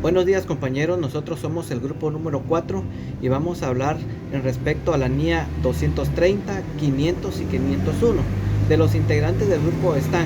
Buenos días compañeros, nosotros somos el grupo número 4 y vamos a hablar en respecto a la NIA 230, 500 y 501. De los integrantes del grupo están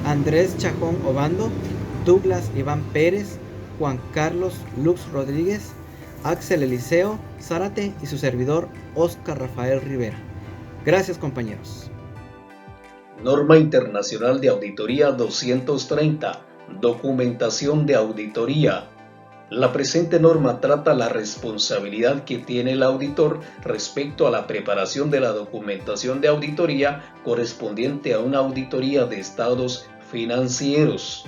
Andrés Chajón Obando, Douglas Iván Pérez, Juan Carlos Lux Rodríguez, Axel Eliseo Zárate y su servidor Oscar Rafael Rivera. Gracias compañeros. Norma Internacional de Auditoría 230. Documentación de auditoría. La presente norma trata la responsabilidad que tiene el auditor respecto a la preparación de la documentación de auditoría correspondiente a una auditoría de estados financieros.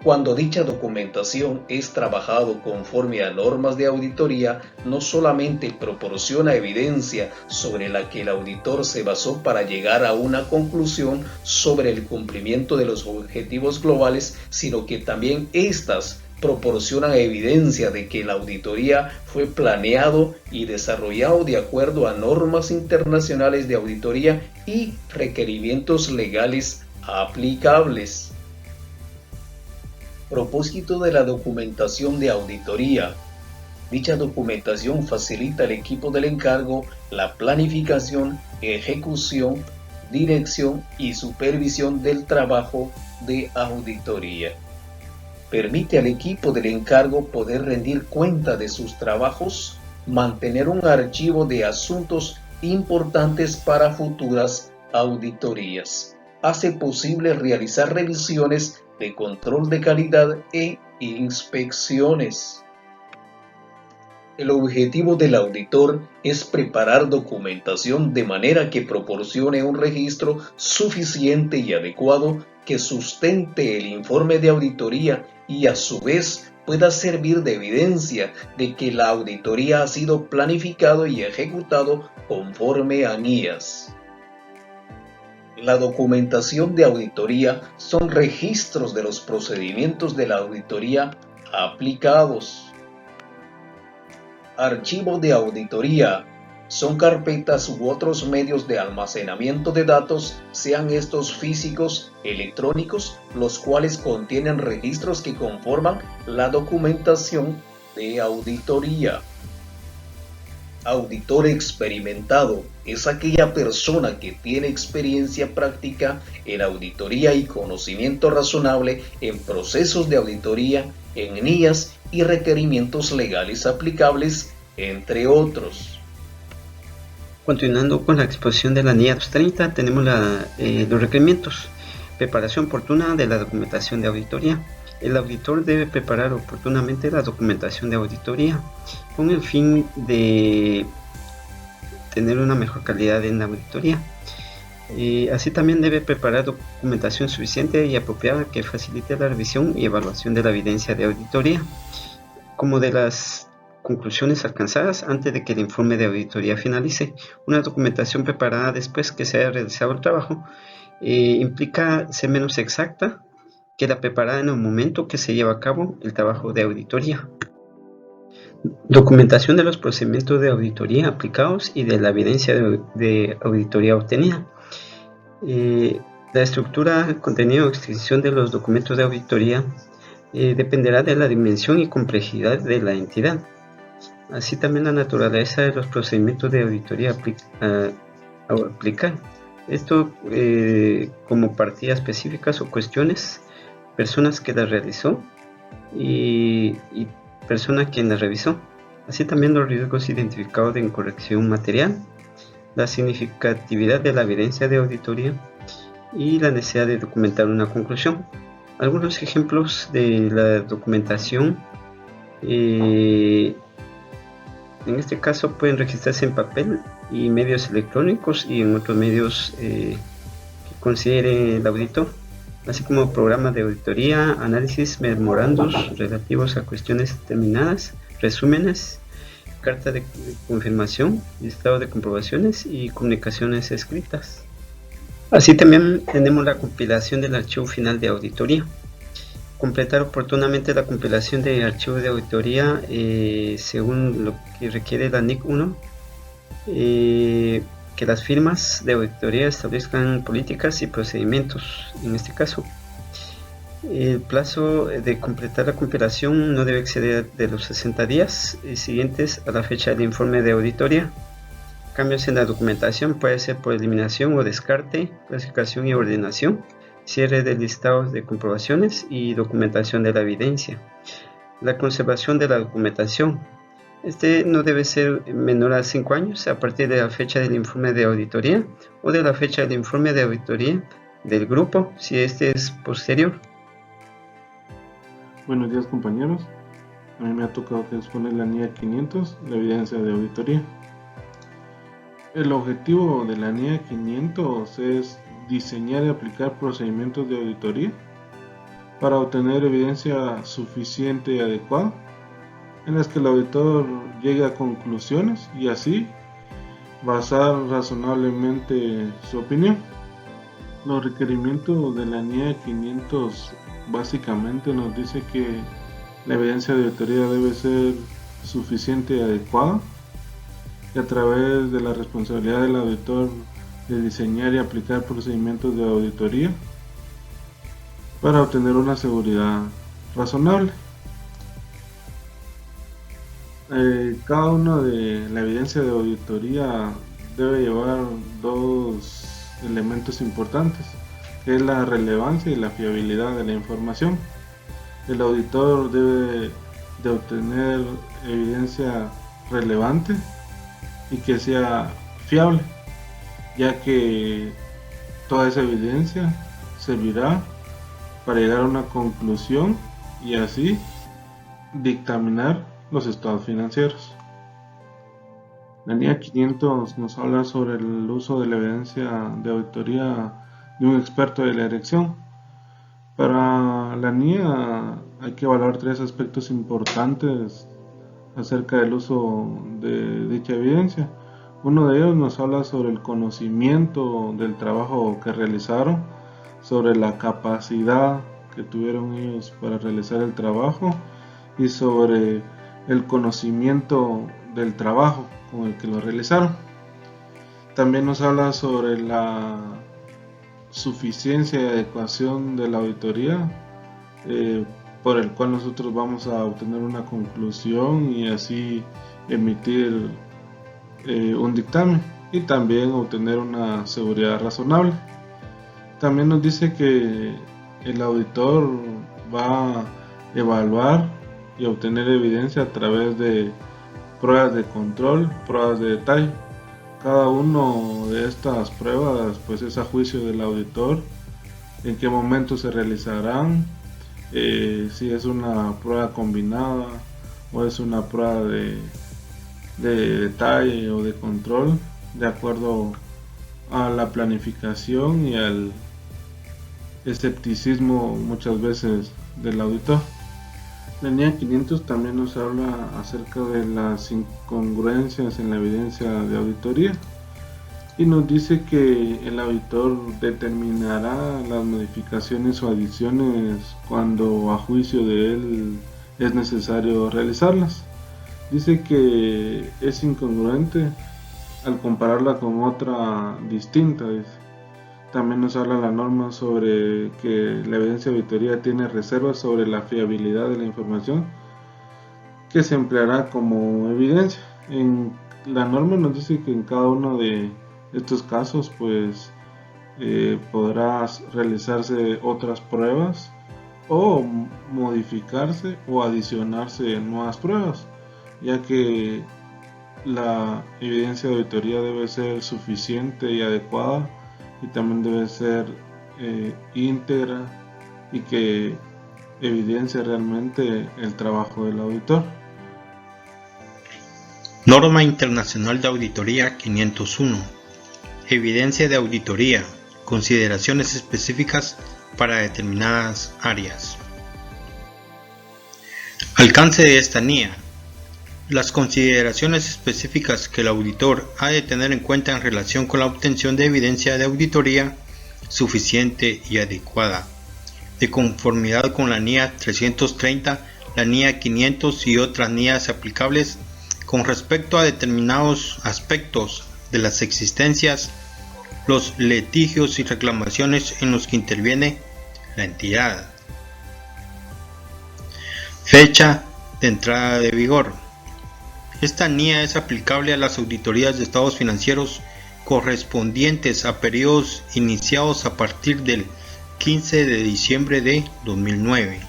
Cuando dicha documentación es trabajado conforme a normas de auditoría, no solamente proporciona evidencia sobre la que el auditor se basó para llegar a una conclusión sobre el cumplimiento de los objetivos globales, sino que también éstas proporcionan evidencia de que la auditoría fue planeado y desarrollado de acuerdo a normas internacionales de auditoría y requerimientos legales aplicables. Propósito de la documentación de auditoría. Dicha documentación facilita al equipo del encargo la planificación, ejecución, dirección y supervisión del trabajo de auditoría. Permite al equipo del encargo poder rendir cuenta de sus trabajos, mantener un archivo de asuntos importantes para futuras auditorías. Hace posible realizar revisiones de control de calidad e inspecciones. El objetivo del auditor es preparar documentación de manera que proporcione un registro suficiente y adecuado que sustente el informe de auditoría y a su vez pueda servir de evidencia de que la auditoría ha sido planificado y ejecutado conforme a guías. La documentación de auditoría son registros de los procedimientos de la auditoría aplicados. Archivo de auditoría son carpetas u otros medios de almacenamiento de datos, sean estos físicos, electrónicos, los cuales contienen registros que conforman la documentación de auditoría. Auditor experimentado es aquella persona que tiene experiencia práctica en auditoría y conocimiento razonable en procesos de auditoría, en NIAs y requerimientos legales aplicables, entre otros. Continuando con la exposición de la NIA 230, tenemos los requerimientos. Preparación oportuna de la documentación de auditoría. El auditor debe preparar oportunamente la documentación de auditoría con el fin de tener una mejor calidad en la auditoría. Así también debe preparar documentación suficiente y apropiada que facilite la revisión y evaluación de la evidencia de auditoría, como de las conclusiones alcanzadas antes de que el informe de auditoría finalice. Una documentación preparada después que se haya realizado el trabajo implica ser menos exacta que la preparada en el momento que se lleva a cabo el trabajo de auditoría. Documentación de los procedimientos de auditoría aplicados y de la evidencia de auditoría obtenida. La estructura, contenido o extensión de los documentos de auditoría dependerá de la dimensión y complejidad de la entidad. Así también la naturaleza de los procedimientos de auditoría aplicar. Esto como partidas específicas o cuestiones, personas que las realizó y persona quien las revisó. Así también los riesgos identificados de incorrección material, la significatividad de la evidencia de auditoría y la necesidad de documentar una conclusión. Algunos ejemplos de la documentación en este caso pueden registrarse en papel y medios electrónicos y en otros medios que considere el auditor, así como programas de auditoría, análisis, memorandos relativos a cuestiones determinadas, resúmenes, carta de confirmación, listado de comprobaciones y comunicaciones escritas. Así también tenemos la compilación del archivo final de auditoría. Completar oportunamente la compilación de archivo de auditoría según lo que requiere la NIC 1, que las firmas de auditoría establezcan políticas y procedimientos en este caso. El plazo de completar la compilación no debe exceder de los 60 días siguientes a la fecha del informe de auditoría. Cambios en la documentación puede ser por eliminación o descarte, clasificación y ordenación, cierre de listados de comprobaciones y documentación de la evidencia. La conservación de la documentación. Este no debe ser menor a 5 años a partir de la fecha del informe de auditoría o de la fecha del informe de auditoría del grupo, si este es posterior. Buenos días, compañeros. A mí me ha tocado que exponer la NIA 500, la evidencia de auditoría. El objetivo de la NIA 500 es diseñar y aplicar procedimientos de auditoría para obtener evidencia suficiente y adecuada en las que el auditor llegue a conclusiones y así basar razonablemente su opinión. Los requerimientos de la NIA 500 básicamente nos dice que la evidencia de auditoría debe ser suficiente y adecuada, y a través de la responsabilidad del auditor de diseñar y aplicar procedimientos de auditoría para obtener una seguridad razonable. Cada una de la evidencia de auditoría debe llevar dos elementos importantes, que es la relevancia y la fiabilidad de la información. El auditor debe de obtener evidencia relevante y que sea fiable, ya que toda esa evidencia servirá para llegar a una conclusión y así dictaminar los estados financieros. La NIA 500 nos habla sobre el uso de la evidencia de auditoría de un experto de la dirección. Para la NIA hay que evaluar 3 aspectos importantes acerca del uso de dicha evidencia. Uno de ellos nos habla sobre el conocimiento del trabajo que realizaron, sobre la capacidad que tuvieron ellos para realizar el trabajo y sobre el conocimiento del trabajo con el que lo realizaron. También nos habla sobre la suficiencia y adecuación de la auditoría, por el cual nosotros vamos a obtener una conclusión y así emitir un dictamen y también obtener una seguridad razonable. También nos dice que el auditor va a evaluar y obtener evidencia a través de pruebas de control, pruebas de detalle. Cada una de estas pruebas pues es a juicio del auditor en qué momento se realizarán, si es una prueba combinada o es una prueba de detalle o de control, de acuerdo a la planificación y al escepticismo muchas veces del auditor. La NIA 500 también nos habla acerca de las incongruencias en la evidencia de auditoría y nos dice que el auditor determinará las modificaciones o adiciones cuando a juicio de él es necesario realizarlas. Dice que es incongruente al compararla con otra distinta. También nos habla la norma sobre que la evidencia de auditoría tiene reservas sobre la fiabilidad de la información que se empleará como evidencia. En la norma nos dice que en cada uno de estos casos pues podrá realizarse otras pruebas o modificarse o adicionarse nuevas pruebas, ya que la evidencia de auditoría debe ser suficiente y adecuada y también debe ser íntegra y que evidencie realmente el trabajo del auditor. Norma Internacional de Auditoría 501. Evidencia de auditoría. Consideraciones específicas para determinadas áreas. Alcance de esta NIA. Las consideraciones específicas que el auditor ha de tener en cuenta en relación con la obtención de evidencia de auditoría suficiente y adecuada, de conformidad con la NIA 330, la NIA 500 y otras NIAs aplicables con respecto a determinados aspectos de las existencias, los litigios y reclamaciones en los que interviene la entidad, Fecha de entrada de vigor. Esta NIA es aplicable a las auditorías de estados financieros correspondientes a periodos iniciados a partir del 15 de diciembre de 2009.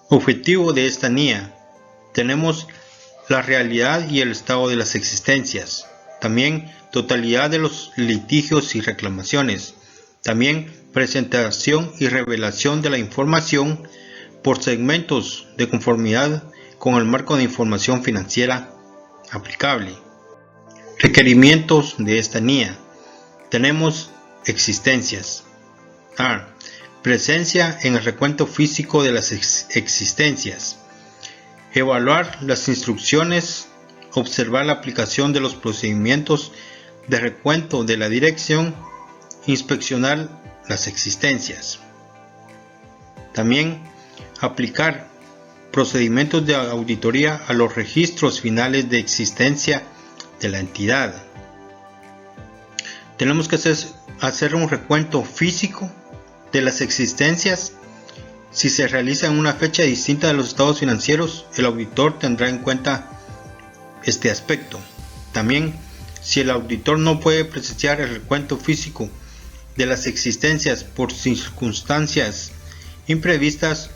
Objetivo de esta NIA. Tenemos la realidad y el estado de las existencias. También totalidad de los litigios y reclamaciones. También presentación y revelación de la información por segmentos de conformidad con el marco de información financiera aplicable. Requerimientos de esta NIA. Tenemos existencias. A. Presencia en el recuento físico de las existencias. Evaluar las instrucciones. Observar la aplicación de los procedimientos de recuento de la dirección. Inspeccionar las existencias. También aplicar procedimientos de auditoría a los registros finales de existencia de la entidad. Tenemos que hacer un recuento físico de las existencias. Si se realiza en una fecha distinta de los estados financieros, el auditor tendrá en cuenta este aspecto. También, si el auditor no puede presenciar el recuento físico de las existencias por circunstancias imprevistas,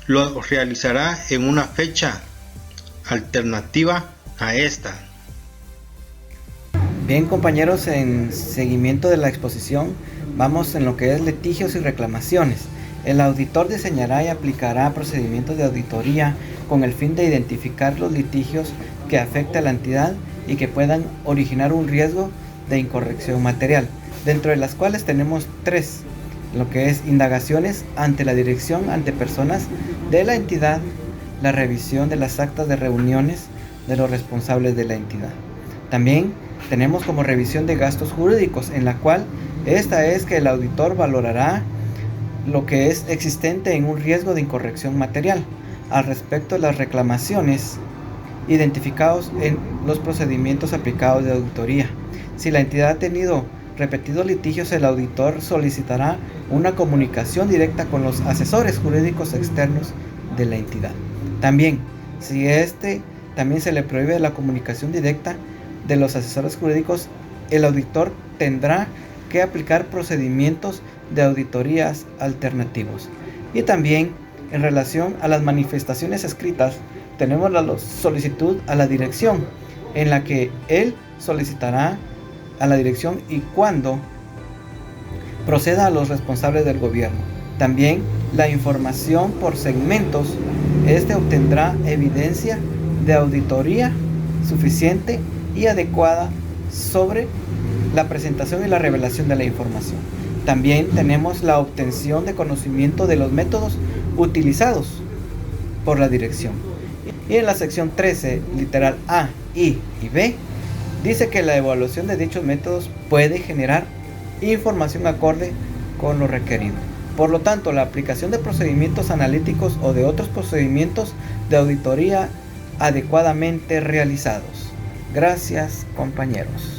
lo realizará en una fecha alternativa a esta. Bien, compañeros, en seguimiento de la exposición vamos en lo que es litigios y reclamaciones. El auditor diseñará y aplicará procedimientos de auditoría con el fin de identificar los litigios que afecten a la entidad y que puedan originar un riesgo de incorrección material, dentro de las cuales tenemos 3, lo que es indagaciones ante la dirección ante personas de la entidad, la revisión de las actas de reuniones de los responsables de la entidad. También tenemos como revisión de gastos jurídicos, en la cual esta es que el auditor valorará lo que es existente en un riesgo de incorrección material al respecto de las reclamaciones identificados en los procedimientos aplicados de auditoría. Si la entidad ha tenido repetidos litigios, el auditor solicitará una comunicación directa con los asesores jurídicos externos de la entidad. También, si también se le prohíbe la comunicación directa de los asesores jurídicos, el auditor tendrá que aplicar procedimientos de auditorías alternativos. Y también, en relación a las manifestaciones escritas, tenemos la solicitud a la dirección, en la que él solicitará a la dirección y cuando proceda a los responsables del gobierno. También la información por segmentos. Obtendrá evidencia de auditoría suficiente y adecuada sobre la presentación y la revelación de la información. También tenemos la obtención de conocimiento de los métodos utilizados por la dirección. Y en la sección 13, literal A, I y B, dice que la evaluación de dichos métodos puede generar información acorde con lo requerido. Por lo tanto, la aplicación de procedimientos analíticos o de otros procedimientos de auditoría adecuadamente realizados. Gracias, compañeros.